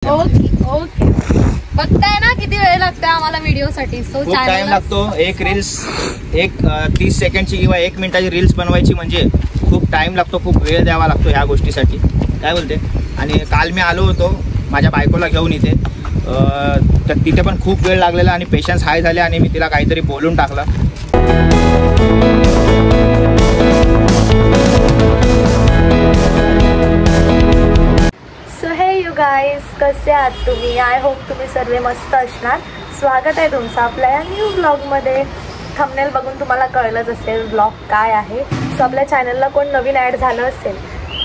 Okay okay, बघताय ना किती वेळ लागतो आम्हाला व्हिडिओसाठी. सो खूप टाइम लागतो. एक रील्स 30 सेकंडची किंवा 1 मिनिटाची रील्स बनवायची म्हणजे खूप टाइम लागतो, खूप वेळ द्यावा लागतो ह्या गोष्टीसाठी. काय बोलते. आणि काल मी आलो होतो माझ्या बायकोला घेऊन इथे, तर तिथे पण खूप वेळ लागलेला आणि पेशन्स हाय झाले आणि मी तिला काहीतरी बोलून टाकलं. सो हे यू गाईज, कसे आहात तुम्ही? आय होप तुम्ही सर्व मस्त असणार. स्वागत आहे तुमचं आपल्या या न्यू ब्लॉगमध्ये. थंबनेल बघून तुम्हाला कळलंच असेल ब्लॉग काय आहे. सो आपल्या चॅनलला कोण नवीन ॲड झालं असेल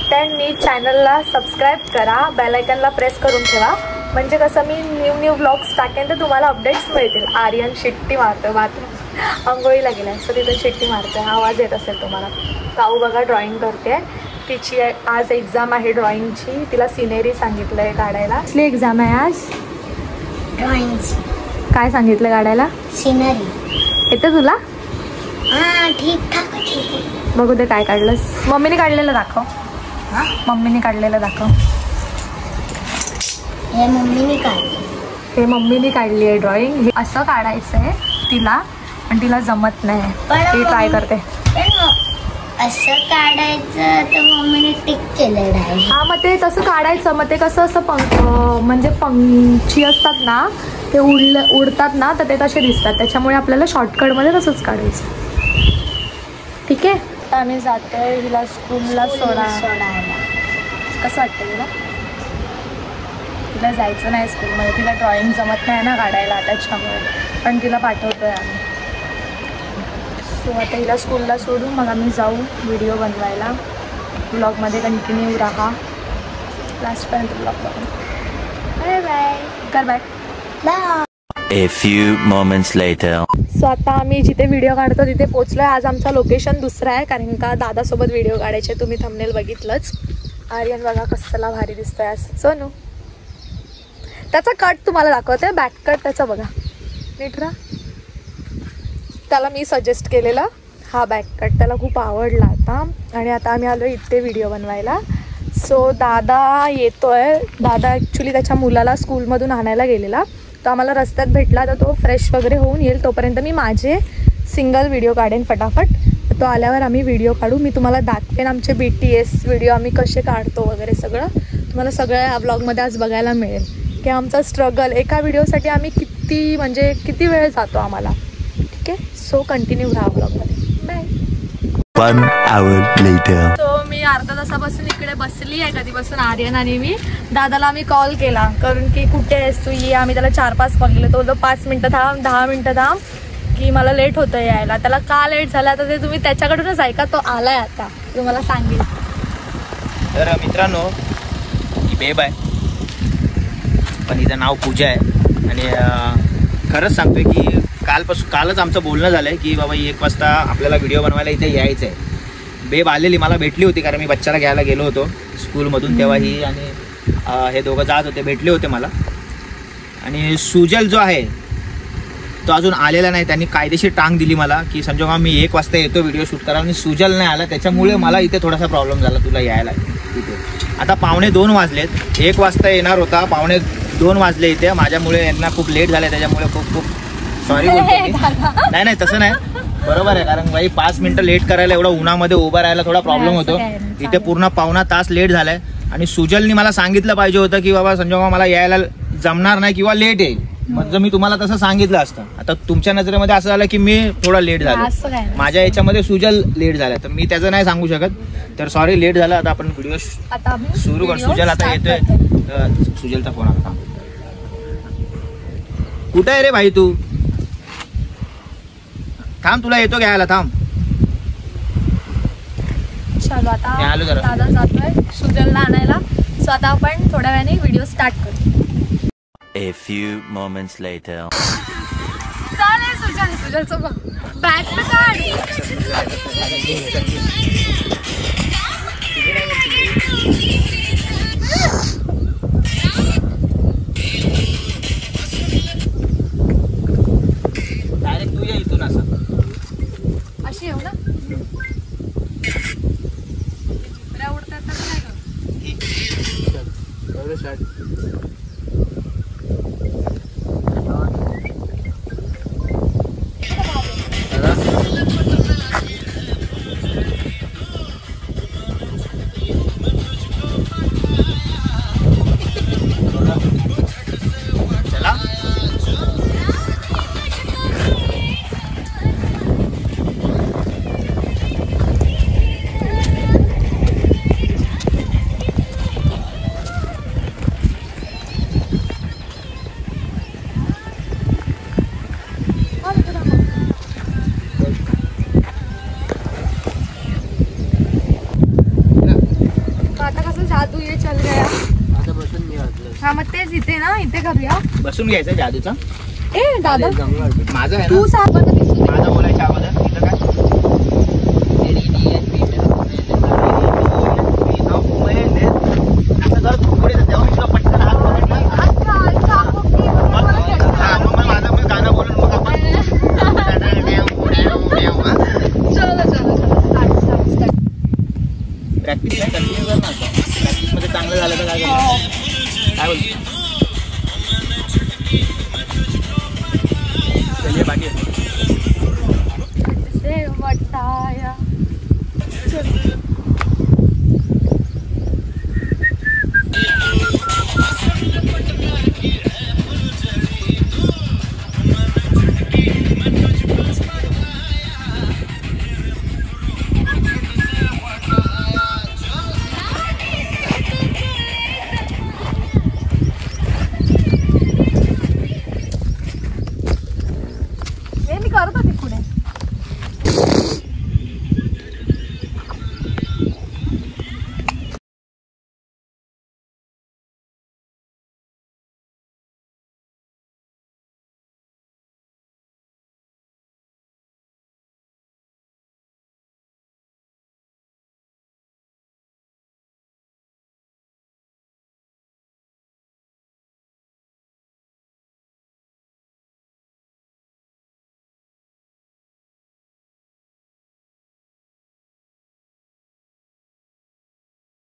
त्यांनी चॅनलला सबस्क्राईब करा, बेल आयकनला प्रेस करून ठेवा, म्हणजे कसं मी न्यू ब्लॉग्स टाकेन तर तुम्हाला अपडेट्स मिळतील. आर्यन शिट्टी मारतो, बाथरूम अंघोळीला गेला सो तिथे शिट्टी मारतो, आवाज येत असेल तुम्हाला. काऊ बघा ड्रॉइंग करते. तिची आज एक्झाम आहे ड्रॉइंगची. तिला सिनेरी सांगितलं आहे काढायला. कसली एक्झाम आहे आज? ड्रॉइंगची. काय सांगितलं काढायला? सिनरी. येतं तुला? हां ठीक ठाक. बघू दे काय काढलंस. मम्मीने काढलेलं दाखव. मम्मीने काढलेलं दाखव. हे मम्मीने काढले. हे मम्मीने काढली आहे ड्रॉइंग. हे असं काढायचं आहे तिला, पण तिला जमत नाही. ती ट्राय करते. असं काढायचं तर मम्मीने टिक केलेलं आहे. हा मग ते तसं काढायचं. मग ते कसं असं म्हणजे पंछी असतात ना ते उडतात ना, तर ते तसे दिसतात. त्याच्यामुळे आपल्याला शॉर्टकटमध्ये तसंच काढायचं. ठीक आहे. आता आम्ही जातोय हिला स्कूलला सोडायला. कसं वाटतं तुला? तिला जायचं नाही स्कूलमध्ये, तिला ड्रॉइंग जमत नाही ना काढायला त्याच्यामुळे, पण तिला पाठवतोय आम्ही. सो आता हिला स्कूलला सोडून मग आम्ही जाऊ व्हिडिओ बनवायला. ब्लॉगमध्ये कंटिन्यू राहा लास्टपर्यंत. ब्लॉग बघून बाय बाय कर. Bye. A few moments later. So आता आम्ही जिथे व्हिडिओ काढतो तिथे पोचलोय. आज आमचा लोकेशन दुसरा आहे कारण का दादासोबत व्हिडिओ काढायचे. तुम्ही थंबनेल बघितलंच. आर्यन बघा कसला भारी दिसतोय आज. सोनू त्याचा कट तुम्हाला दाखवते, बॅक कट त्याचा बघा नीट राहा. त्याला मी सजेस्ट केलेला हा बॅक कट, त्याला खूप आवडला आता. आणि आता आम्ही आलो इथे व्हिडिओ बनवायला. सो दादा येतोय. दादा ॲक्च्युली त्याच्या मुलाला स्कूलमधून आणायला गेलेला, तो आम्हाला रस्त्यात भेटला. तर तो फ्रेश वगैरे होऊन येईल, तोपर्यंत मी माझे सिंगल व्हिडिओ काढेन फटाफट. तो आल्यावर आम्ही व्हिडिओ काढू. मी तुम्हाला दाखवेन आमचे BTS व्हिडिओ आम्ही कसे काढतो वगैरे सगळं तुम्हाला सगळ्या या ब्लॉगमध्ये आज बघायला मिळेल की आमचा स्ट्रगल. एका व्हिडिओसाठी आम्ही किती वेळ जातो आम्हाला. ठीक आहे. सो कंटिन्यू राहा ब्लॉगमध्ये. बाय. 1 hour later. सो मी अर्धा तासापासून इकडे बसली आहे कधीपासून. आर्यन आणि मी दादाला आम्ही कॉल केला कारण की कुठे आहेस तू, ये. आम्ही त्याला 4-5 कॉल केले. तो 5 मिनटं थांब, 10 मिनटं थांब, की मला लेट होतं यायला. त्याला का लेट झाला तर ते तुम्ही त्याच्याकडूनच ऐका. तो आलाय आता, तुम्हाला सांगेल. तर मित्रांनो ही बेब आहे, पण हिचं नाव पूजा आहे. आणि खरंच सांगतोय की कालच आमचं बोलणं झालं आहे की बाबा 1 वाजता आपल्याला व्हिडिओ बनवायला इथे यायचं आहे. बेब आलेली, मला भेटली होती कारण मी बच्चाला घ्यायला गेलो होतो स्कूलमधून. तेव्हा ही आणि हे दोघं जात होते, भेटले होते मला. आणि सुजल जो आहे तो अजून आलेला नाही. त्यांनी कायदेशीर टांग दिली मला की संजय मी 1 वाजता येतो व्हिडिओ शूट करा, आणि सुजल नाही आला. त्याच्यामुळे मला इथे थोडासा प्रॉब्लेम झाला तुला यायला इथे. आता 1:45 वाजलेत. 1 वाजता येणार होता, 1:45 वाजले इथे. माझ्यामुळे यांना खूप लेट झालं, त्याच्यामुळे खूप सॉरी बोलतो. नाही तसं नाही, बरोबर आहे. कारण भाई 5 मिनिटं लेट करायला, एवढं उन्हामध्ये उभं राहायला थोडा प्रॉब्लेम होतो. इथे पूर्ण पावणा तास लेट झालाय. आणि सुजलनी मला सांगितलं पाहिजे होतं की बाबा संजय मला यायला जमणार नाही किंवा लेट येईल, म्हणजे मी तुम्हाला तसं सांगितलं असतं. आता तुमच्या नजरेमध्ये असं झालं की मी थोडा लेट झालो, माझ्या याच्यामध्ये सुजल लेट झाला, तर मी त्याचं नाही सांगू शकत. तर सॉरी लेट झालं. आता आपण व्हिडिओ सुरू कर. सुजल आता येतोय. सुजलचा फोन आला. कुठे आहे रे भाई तू? थांब, तुला येतो घ्यायला, थांब. चलो आता दादा जातोय सुजलला आणायला. सो आता आपण थोड्या वेळाने व्हिडिओ स्टार्ट करू. A few moments later. चालेल सुजलचं बॅग काढ. डायरेक्ट तू या इथून असं अशी येऊ ना. उडतात काय इथे ना, इथे करूया. बसून घ्यायचं जादूचा. ए दादा माझं आहे तू ना, सांग मला दिसू दे. माझं बोलायच्या अगोदर इथं काय असं जर पुढे तेव्हा मी तुला पटकन हात पकडला. अच्छा, ओके, हा, मग माझं मग गाणं बोलून मग आपण चलो स्टार्ट. प्रॅक्टिस कंटिन्यू कर ना. प्रॅक्टिस मध्ये चांगलं झालं तर काय करायचं? काय बोलतो? चलिए बाकी से वटाया. हे मी करत होते पुढे.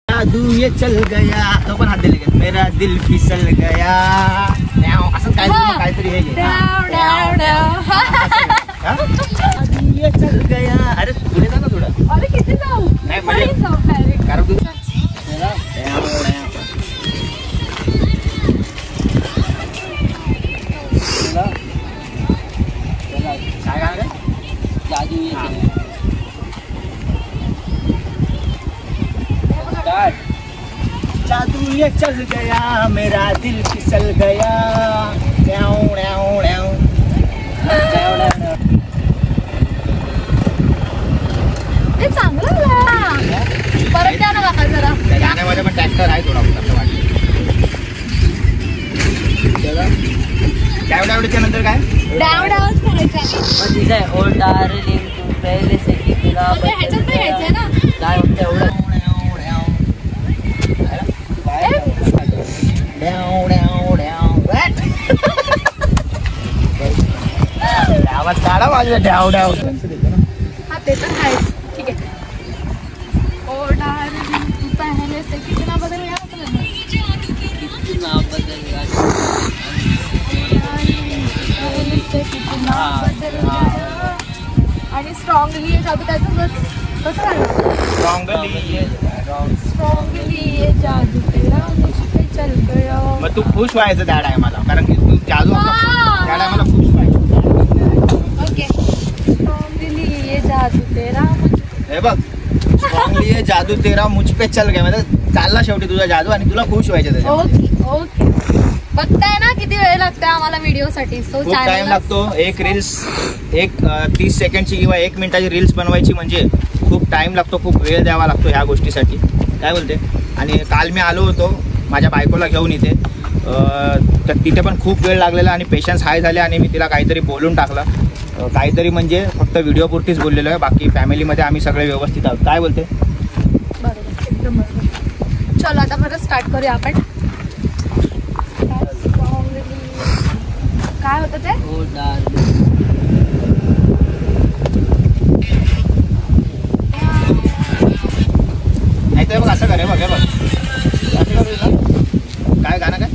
जादू ये चल गया. तो पण हात दिले का? मेरा दिल फिसल गया. असं काहीतरी हे घे. जादू ये चल गया. अरे पुढे जा ना थोडं. अरे किती जाऊ? नाही म्हणजे जाऊ direct. कारण तू काय गाणं रे? जादू ये जादू ये चल गया मेरा दिल फिसल गया. ते चांगलं झालं. परत द्या ना काका जरा. त्या गाण्यामध्ये पण ट्रॅक्टर आहे थोडा असं वाटतं. डावडावडीच्या नंतर काय? डावच करायचं आहे. ओ डार्लिंग तू पहले से कितना ह्याच्यात पण घ्यायचंय ना. काय होतं एवढं आवाज काढा माझ्या डाव डाव. हा ते तर आहेच. ठीक आहे. ओ डार्लिंग तू पहले से कितना बदल गया. कितना बदल गया. पहले से कितना बदल गया. आणि स्ट्रॉंगली जादू त्याचं कसं राहिलं. स्ट्रॉंगली ये जादू तेरा मुझ पे चल गया. मग तू खुश व्हायचं त्या टायमाला, कारण की तू जादू त्या टायमाला खुश व्हायचं. ओके. स्ट्रॉंगली ये जादू तेरा हे बघ, स्ट्रॉंगली ये जादू तेरा मुझ पे चल गया. म्हणजे चालला शेवटी तुझा जादू आणि तुला खुश व्हायचं त्याच्या. Okay okay. बघताय ना किती वेळ लागतोय आम्हाला व्हिडिओ साठी. सो खूप टाइम लागतो. एक रील्स 30 सेकंडची किंवा 1 मिनिटाची रील्स बनवायची म्हणजे खूप टाइम लागतो, खूप वेळ द्यावा लागतो ह्या गोष्टीसाठी. काय बोलते? आणि काल मी आलो होतो माझ्या बायकोला घेऊन इथे, तर तिथे पण खूप वेळ लागलेला आणि पेशन्स हाय झाले आणि मी तिला काहीतरी बोलून टाकलं. काहीतरी म्हणजे फक्त व्हिडिओपुरतीच बोललेलो आहे, बाकी फॅमिलीमध्ये आम्ही सगळे व्यवस्थित आहोत. काय बोलते? बरोबर, एकदम बरोबर. चलो आता परत स्टार्ट करूया आपण. काय होतं ते? ओ डार्लिंग नाही तर बघ असं करे. बघ हे बघ असं करू ना. काय गाणं काय?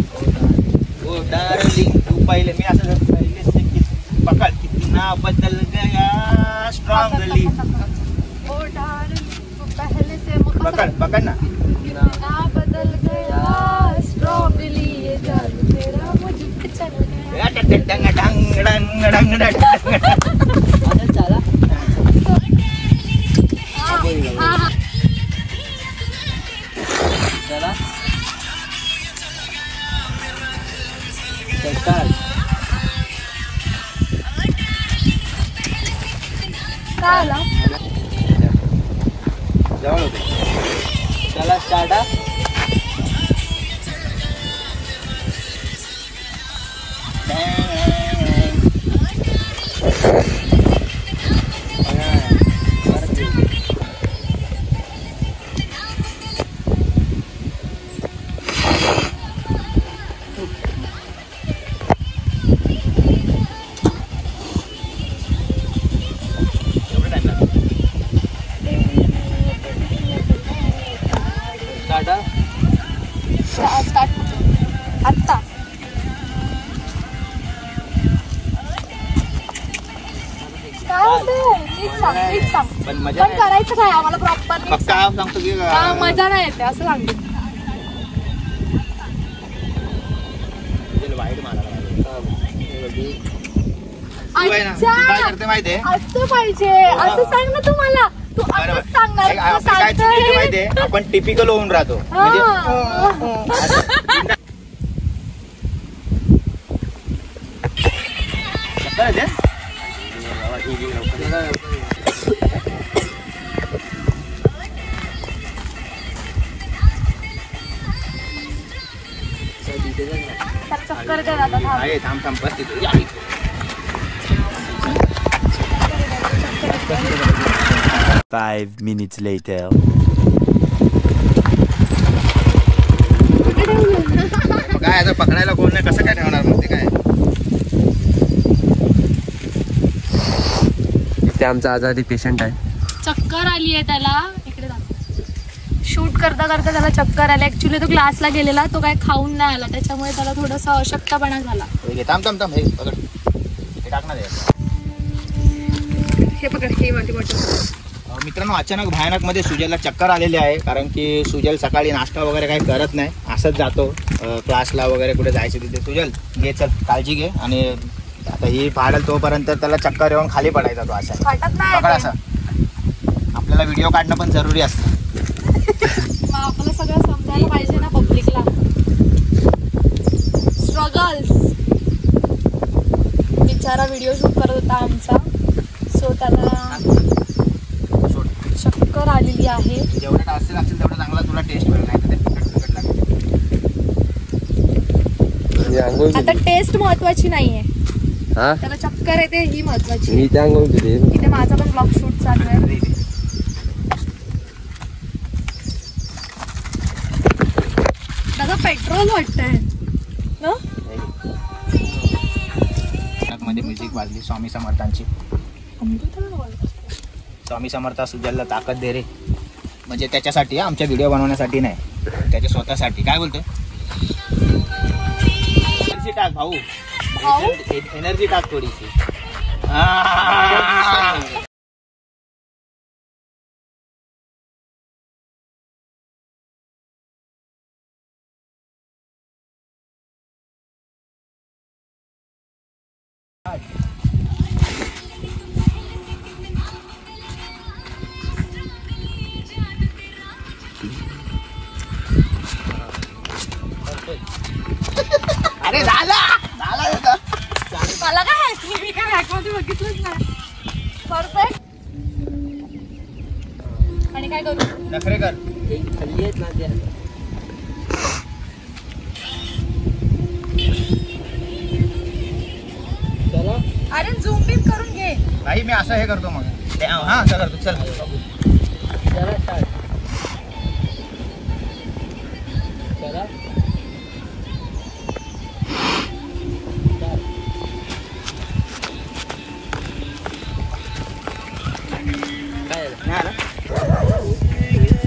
ओ डार्लिंग तू पहिले. मी असं पहिले से पकड कितना बदल गया स्ट्रॉंगली. ओ डार्लिंग तू पहले से पकड पकड ना. कितना बदल गया स्ट्रॉबेरी ये जादू तेरा मुझ पे चल गया. डंग डंग डंग डंग डंग. आता चला हा. चला स्टार्ट. काय आला? जवळ होते. चला स्टार्ट. आत्ता काय होतंय? नीट सांग. पण मजा पण करायचं काय आम्हाला प्रॉपर फक्त सांगतो की मजा नाही येते असं सांगते. वाईट मारायला अच्छा, काय करते माहितीये असं पाहिजे असं सांग ना तुम्हाला. तू असंच सांगणार तू काय चुकीचं सांगतोय. माहितीये आपण टिपिकल होऊन राहतो चक्कर काय दादा थांब. आहे थांब थांब बस तिथे या. 5 minutes later. काय आता पकडायला कोण नाही कसं काय ठेवणार मग ते काय ते आमचा आजारी पेशंट आहे. चक्कर आली आहे त्याला. इकडे शूट करता करता त्याला चक्कर आली. ऍक्च्युली तो क्लासला गेलेला तो काय खाऊन नाही आला त्याच्यामुळे त्याला थोडासा अशक्तपणा झाला. थांब थांब थांब हे पकड हे टाकणार हे पकड हे वाटी बॉटल. मित्रांनो अचानक भयानक मध्ये सुजलला चक्कर आलेली आहे कारण की सुजल सकाळी नाश्ता वगैरे काही करत नाही असंच जातो क्लासला वगैरे कुठे जायचं तिथे. सुजल घे चल काळजी घे आणि आता ही पाहायला तोपर्यंत त्याला चक्कर येऊन खाली पडायचा तो असा वाटत पकड नाही असं. आपल्याला व्हिडिओ काढणं पण जरुरी असतं. आपल्याला सगळं समजायला पाहिजे ना पब्लिकला. स्ट्रगल्स. बिचारा व्हिडिओ शूट करत होता आमचा सो त्याला चक्कर आलेली आहे. जेवढे टास्क लागतील तेवढं चांगला तुला टेस्ट मिळेल नाही तर ते तिखट लागेल. आता टेस्ट महत्वाची नाहीये हा त्याला चक्कर येते ही महत्वाची. मी त्या अंगावर दिले. इथे माझा पण ब्लॉग शूट चालू आहे. दादा पेट्रोल वाटतंय ना. मध्ये म्युझिक वाजली स्वामी समर्थांची. स्वामी समर्थ सुजलला ताकद दे रे म्हणजे त्याच्यासाठी आमच्या व्हिडिओ बनवण्यासाठी नाही त्याच्या स्वतःसाठी. काय बोलतोय एनर्जी टाक भाऊ एनर्जी टाक थोडीशी. अरे झाला मला काय मी काय बॅकमध्ये बघितलंच नाही. परफेक्ट. आणि काय करू नखरे कर खाली आहेत ना त्या. चला अरे झूम बिम करून घे. भाई मी असं हे करतो मग हा असं करतो चल. चला स्टार्ट. चला काय झालं? नाही आला?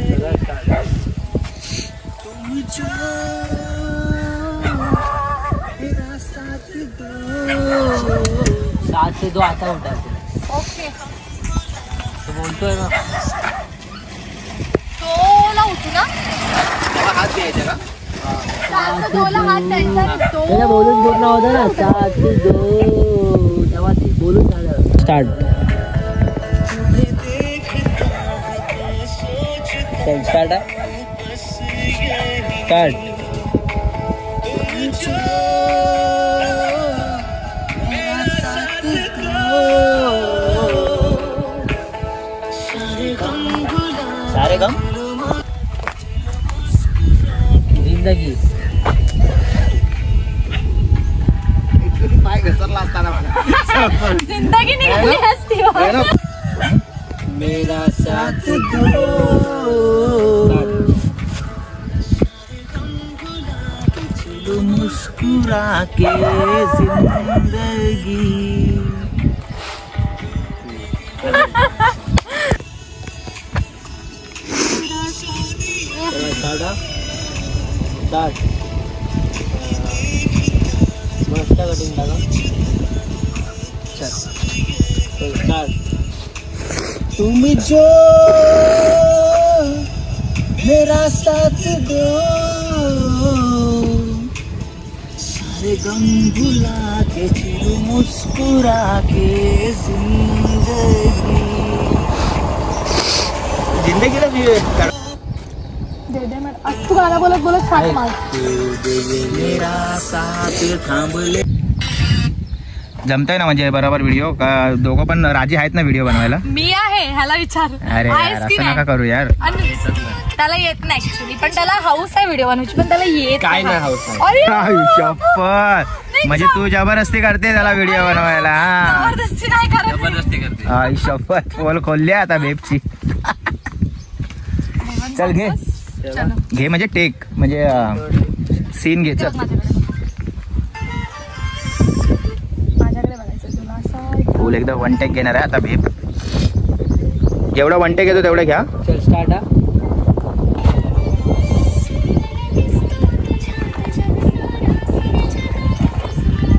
चला स्टार्ट. 7 से 2 आता होता है. ओके तो बोलतोय ना तोला उठू ना. तेव्हा हात द्यायचा का 7 ते 2 ला हात द्यायचा. त्याला बोलून पूर्ण होतं ना 7 से 2 तेव्हा ते बोलून झालं. स्टार्ट. Start start. सारे गम जिंदगी. घसरला असताना मला जिंदगी निघाली असती हो. मेरा साथ दो मुस्कुरा के जिंदगी. मस्त कटिंग टाका. तुम जो मेरा साथ दो सारे गम भुला के चिर मुस्कुरा के जिंदगीला दे दे मॅडम. आज तू गाणं बोलत बोलत सांग मला. मेरा साथ थांबले. जमतंय ना म्हणजे बरोबर व्हिडिओ का? दोघं पण राजी आहेत ना व्हिडिओ बनवायला? मी आहे, ह्याला विचार. अरे यार असं नका करू यार. त्याला येत नाही ऍक्च्युली, पण त्याला हाऊस आहे व्हिडिओ बनवायची, पण त्याला येत काय नाही हाऊस नाही. अरे शपथ, म्हणजे तू जबरदस्ती करते त्याला व्हिडिओ बनवायला? जबरदस्ती नाही करत. जबरदस्ती करते. आई शपथ, पोल खोलली आता बेबची. चल घे घे म्हणजे टेक म्हणजे सीन घे. चल माझ्याकडे बघायचं तुला असं. फुल एकदम वन टेक घेणार आहे आता बेब. जेवढं वन टेक येतो तेवढं घ्या. चल स्टार्ट.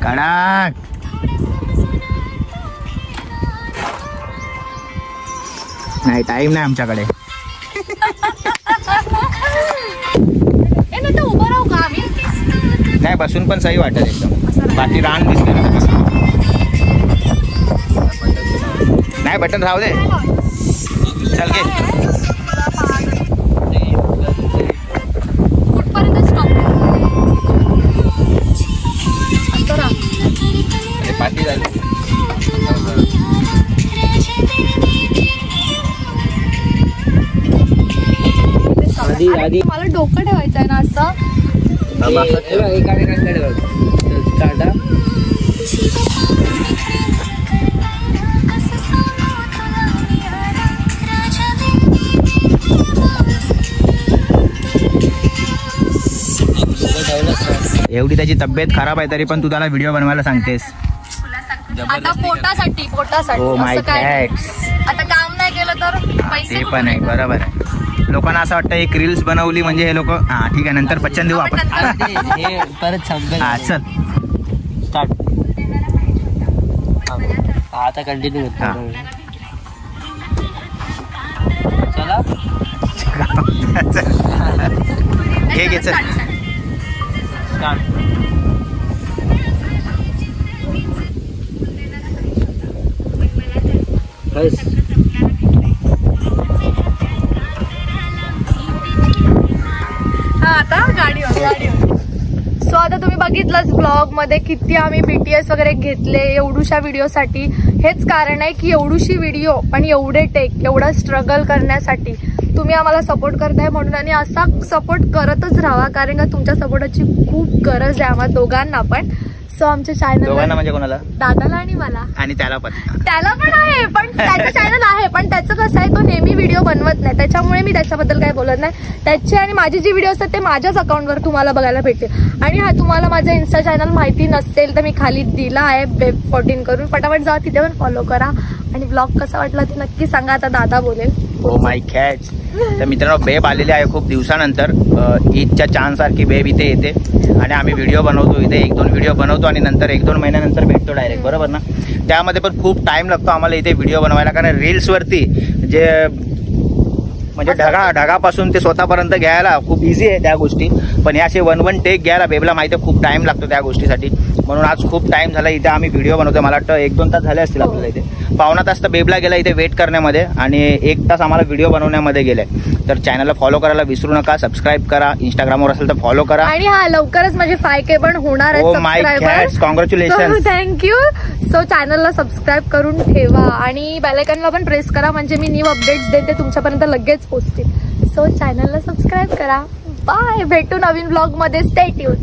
कडक. नाही टाइम नाही आमच्याकडे. नाही तर उभं राहू का आम्ही? नाही बसून पण सही वाटत एकदम. बाकी रान दिसलं नाही. बटन राहू दे. चल घे. कुठपर्यंत स्टॉप? पाठी झाली. आधी मला डोकं ठेवायचं आहे ना असं. एकाकडे बघ. स्टार्ट. एवढी त्याची तब्येत खराब आहे तरी पण तू त्याला व्हिडिओ बनवायला सांगतेस. आता पोटासाठी ओ माय असं काय. गॉड. आता काम नाही केलं तर पैसे ते पण आहे बरोबर आहे. लोकांना असं वाटतं एक रील्स बनवली म्हणजे हे लोक हा ठीक आहे नंतर पचन देऊ आपण. हे परत सांग. हा चल स्टार्ट. आता कंटिन्यू हा. चला. हे घे चल. स्टार्ट. बस. हा आता गाडीवर. सो आता तुम्ही बघितलंच ब्लॉग मध्ये किती आम्ही BTS वगैरे घेतले एवढूशा व्हिडिओसाठी. हेच कारण आहे की एवढूशी व्हिडिओ पण एवढे टेक एवढा स्ट्रगल करण्यासाठी तुम्ही आम्हाला सपोर्ट करताय म्हणून. आणि असा सपोर्ट करतच राहा कारण का तुमच्या सपोर्टाची खूप गरज आहे आम्हा दोघांना पण. सो आमच्या चॅनल म्हणजे कोणाला? दादाला आणि मला. आणि त्याला पण आहे पण त्याचं चॅनल आहे पण त्याचं कसं आहे तो नेहमी व्हिडिओ बनवत नाही त्याच्यामुळे मी त्याच्याबद्दल काही बोलत नाही. त्याचे आणि माझी जी व्हिडिओ असतात ते माझ्याच अकाउंटवर तुम्हाला बघायला भेटतील. आणि हा तुम्हाला माझं इन्स्टा चॅनल माहिती नसेल तर मी खाली दिला आहे बेब 14 करून. फटाफट जा तिथे पण फॉलो करा. आणि ब्लॉग कसा वाटला ते नक्की सांगा. आता दादा बोलेल. Oh my catch. तर मित्रांनो बेब आलेले आहे खूप दिवसानंतर. ईदच्या चांद सारखी बेब इथे येते आणि आम्ही व्हिडिओ बनवतो इथे. 1-2 व्हिडिओ बनवतो आणि नंतर 1-2 महिन्यानंतर भेटतो डायरेक्ट बरोबर ना. त्यामध्ये पण खूप टाइम लागतो आम्हाला इथे व्हिडिओ बनवायला कारण रील्सवरती जे म्हणजे ढगापासून ते स्वतःपर्यंत घ्यायला खूप इझी आहे त्या गोष्टी. पण हे असे 1 टेक घ्यायला बेबला माहिती आहे खूप टाइम लागतो त्या गोष्टीसाठी. म्हणून आज खूप टाइम झाला इथे आम्ही व्हिडिओ बनवतो. मला वाटतं 1-2 तास झाले असतील आपल्याला इथे. पावणा तास तर बेबला गेला इथे वेट करण्यामध्ये आणि 1 तास आम्हाला व्हिडिओ बनवण्यामध्ये गेले. तर चॅनलला फॉलो करायला विसरू नका. सबस्क्राईब करा. इंस्टाग्रामवर असेल तर फॉलो करा. आणि हा लवकरच माझे 5K पण होणार आहेत सबस्क्रायबर. कॉंग्रॅच्युलेशन. थँक्यू. सो चॅनलला सबस्क्राईब करून ठेवा आणि बेल आयकॉनला पण प्रेस करा म्हणजे मी न्यू अपडेट्स देते तुमच्यापर्यंत लगेच पोहोचतील. सो चॅनलला सबस्क्राईब करा. बाय. भेटू नवीन ब्लॉग मध्ये. Stay tune.